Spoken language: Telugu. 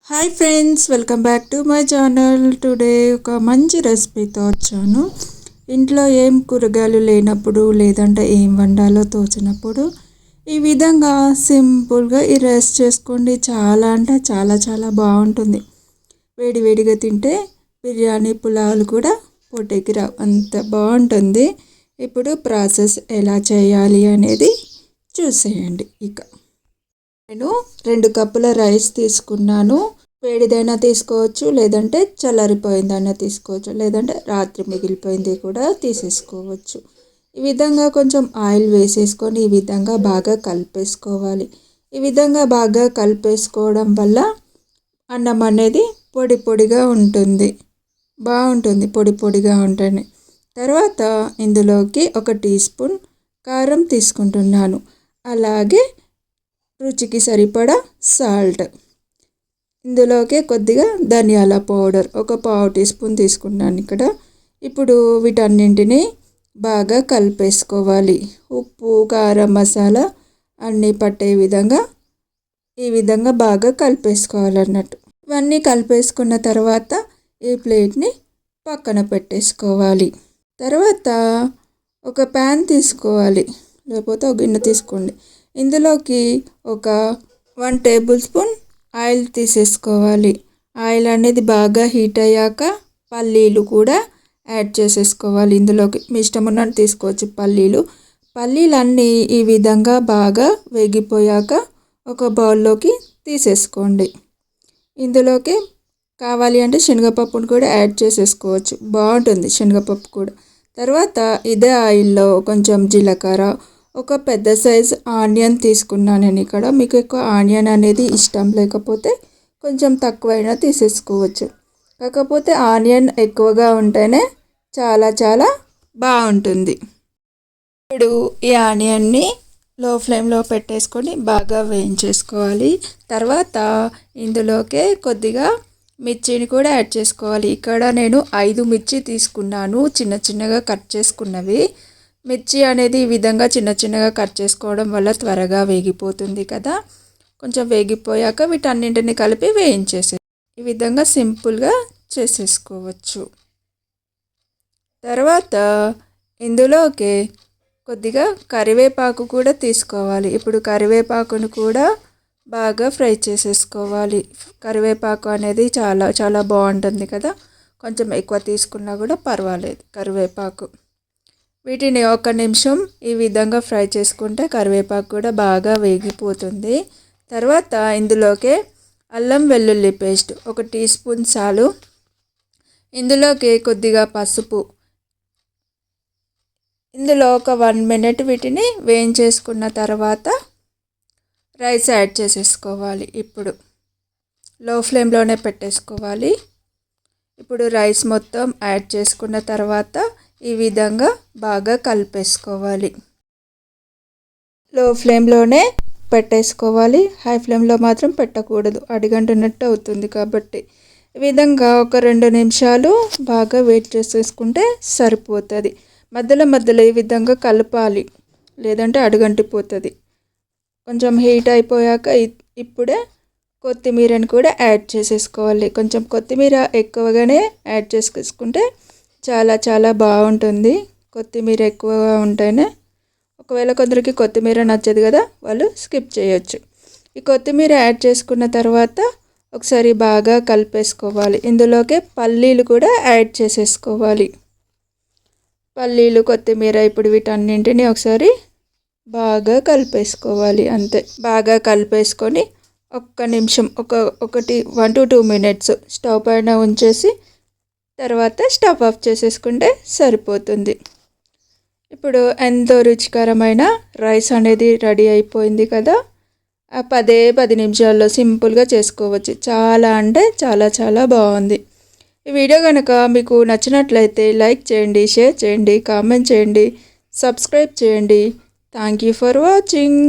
Hi friends, welcome back to my channel. Today ఒక మంచి రెసిపీతో వచ్చాను. ఇంట్లో ఏం కూరగాయలు లేనప్పుడు లేదంటే ఏం వండాలో తోచినప్పుడు ఈ విధంగా సింపుల్గా ఈ రైస్ చేసుకోండి. చాలా అంటే చాలా చాలా బాగుంటుంది. వేడివేడిగా తింటే బిర్యానీ పులావులు కూడా పోటీకి రావు, అంత బాగుంటుంది. ఇప్పుడు ప్రాసెస్ ఎలా చేయాలి అనేది చూసేయండి. నేను 2 కప్పుల రైస్ తీసుకున్నాను. వేడిదైనా తీసుకోవచ్చు, లేదంటే చల్లారిపోయిందైనా తీసుకోవచ్చు, లేదంటే రాత్రి మిగిలిపోయింది కూడా తీసేసుకోవచ్చు. ఈ విధంగా కొంచెం ఆయిల్ వేసేసుకొని ఈ విధంగా బాగా కలిపేసుకోవాలి. ఈ విధంగా బాగా కలిపేసుకోవడం వల్ల అన్నం అనేది పొడి పొడిగా ఉంటుంది, బాగుంటుంది పొడి పొడిగా ఉంటుంది. తర్వాత ఇందులోకి 1 టీ స్పూన్ కారం తీసుకుంటున్నాను. అలాగే రుచికి సరిపడా సాల్ట్, ఇందులోకి కొద్దిగా ధనియాల పౌడర్ 1/2 టీ స్పూన్ తీసుకున్నాను ఇక్కడ. ఇప్పుడు వీటన్నింటినీ బాగా కలిపేసుకోవాలి. ఉప్పు, కారం, మసాలా అన్నీ పట్టే విధంగా ఈ విధంగా బాగా కలిపేసుకోవాలన్నట్టు. ఇవన్నీ కలిపేసుకున్న తర్వాత ఈ ప్లేట్ని పక్కన పెట్టేసుకోవాలి. తర్వాత ఒక ప్యాన్ తీసుకోవాలి, లేకపోతే ఒక గిన్నె తీసుకోండి. ఇందులోకి ఒక 1 టేబుల్ స్పూన్ ఆయిల్ తీసేసుకోవాలి. ఆయిల్ అనేది బాగా హీట్ అయ్యాక పల్లీలు కూడా యాడ్ చేసేసుకోవాలి. ఇందులోకి మీ ఇష్టం ఉన్నట్టు తీసుకోవచ్చు పల్లీలన్నీ ఈ విధంగా బాగా వేగిపోయాక ఒక బౌల్లోకి తీసేసుకోండి. ఇందులోకి కావాలి అంటే శనగపప్పును కూడా యాడ్ చేసేసుకోవచ్చు, బాగుంటుంది శనగపప్పు కూడా. తర్వాత ఇదే ఆయిల్లో కొంచెం జీలకర్ర, ఒక పెద్ద సైజు ఆనియన్ తీసుకున్నాను నేను ఇక్కడ. మీకు ఎక్కువ ఆనియన్ అనేది ఇష్టం లేకపోతే కొంచెం తక్కువైనా తీసేసుకోవచ్చు. కాకపోతే ఆనియన్ ఎక్కువగా ఉంటేనే చాలా చాలా బాగుంటుంది. ఇప్పుడు ఈ ఆనియన్ని లో ఫ్లేమ్లో పెట్టేసుకొని బాగా వేయించేసుకోవాలి. తర్వాత ఇందులోకే కొద్దిగా మిర్చిని కూడా యాడ్ చేసుకోవాలి. ఇక్కడ నేను 5 మిర్చి తీసుకున్నాను, చిన్న చిన్నగా కట్ చేసుకున్నవి. మిర్చి అనేది ఈ విధంగా చిన్న చిన్నగా కట్ చేసుకోవడం వల్ల త్వరగా వేగిపోతుంది కదా. కొంచెం వేగిపోయాక వీటన్నింటిని కలిపి వేయించేసే ఈ విధంగా సింపుల్గా చేసేసుకోవచ్చు. తర్వాత ఇందులోకి కొద్దిగా కరివేపాకు కూడా తీసుకోవాలి. ఇప్పుడు కరివేపాకును కూడా బాగా ఫ్రై చేసేసుకోవాలి. కరివేపాకు అనేది చాలా చాలా బాగుంటుంది కదా. కొంచెం ఎక్కువ తీసుకున్నా కూడా పర్వాలేదు కరివేపాకు. వీటిని 1 నిమిషం ఈ విధంగా ఫ్రై చేసుకుంటే కరివేపాకు కూడా బాగా వేగిపోతుంది. తర్వాత ఇందులోకి అల్లం వెల్లుల్లి పేస్ట్ 1 టీ స్పూన్ చాలు. ఇందులోకి కొద్దిగా పసుపు, ఇందులో ఒక 1 మినిట్ వీటిని వేయించేసుకున్న తర్వాత రైస్ యాడ్ చేసేసుకోవాలి. ఇప్పుడు లో ఫ్లేమ్లోనే పెట్టేసుకోవాలి. ఇప్పుడు రైస్ మొత్తం యాడ్ చేసుకున్న తర్వాత ఈ విధంగా బాగా కలిపేసుకోవాలి. లో ఫ్లేమ్లోనే పెట్టేసుకోవాలి, హై ఫ్లేమ్లో మాత్రం పెట్టకూడదు, అడిగంటున్నట్టు అవుతుంది. కాబట్టి ఈ విధంగా ఒక 2 నిమిషాలు బాగా వెయిట్ చేసేసుకుంటే సరిపోతుంది. మధ్యలో మధ్యలో ఈ విధంగా కలపాలి, లేదంటే అడుగంటిపోతుంది. కొంచెం హీట్ అయిపోయాక ఇప్పుడే కొత్తిమీరని కూడా యాడ్ చేసేసుకోవాలి. కొంచెం కొత్తిమీర ఎక్కువగానే యాడ్ చేసుకుంటే చాలా చాలా బాగుంటుంది. కొత్తిమీర ఎక్కువగా ఉంటేనే, ఒకవేళ కొందరికి కొత్తిమీర నచ్చదు కదా, వాళ్ళు స్కిప్ చేయొచ్చు. ఈ కొత్తిమీర యాడ్ చేసుకున్న తర్వాత ఒకసారి బాగా కలిపేసుకోవాలి. ఇందులోకి పల్లీలు కూడా యాడ్ చేసేసుకోవాలి. పల్లీలు, కొత్తిమీర, ఇప్పుడు వీటన్నింటినీ ఒకసారి బాగా కలిపేసుకోవాలి. అంతే, బాగా కలిపేసుకొని 1 నిమిషం 1 to 2 మినిట్స్ స్టవ్ పైన ఉంచేసి తర్వాత స్టవ్ ఆఫ్ చేసేసుకుంటే సరిపోతుంది. ఇప్పుడు ఎంతో రుచికరమైన రైస్ అనేది రెడీ అయిపోయింది కదా. 10 నిమిషాల్లో సింపుల్గా చేసుకోవచ్చు. చాలా అంటే చాలా చాలా బాగుంది. ఈ వీడియో కనుక మీకు నచ్చినట్లయితే లైక్ చేయండి, షేర్ చేయండి, కామెంట్ చేయండి, సబ్స్క్రైబ్ చేయండి. Thank you for watching.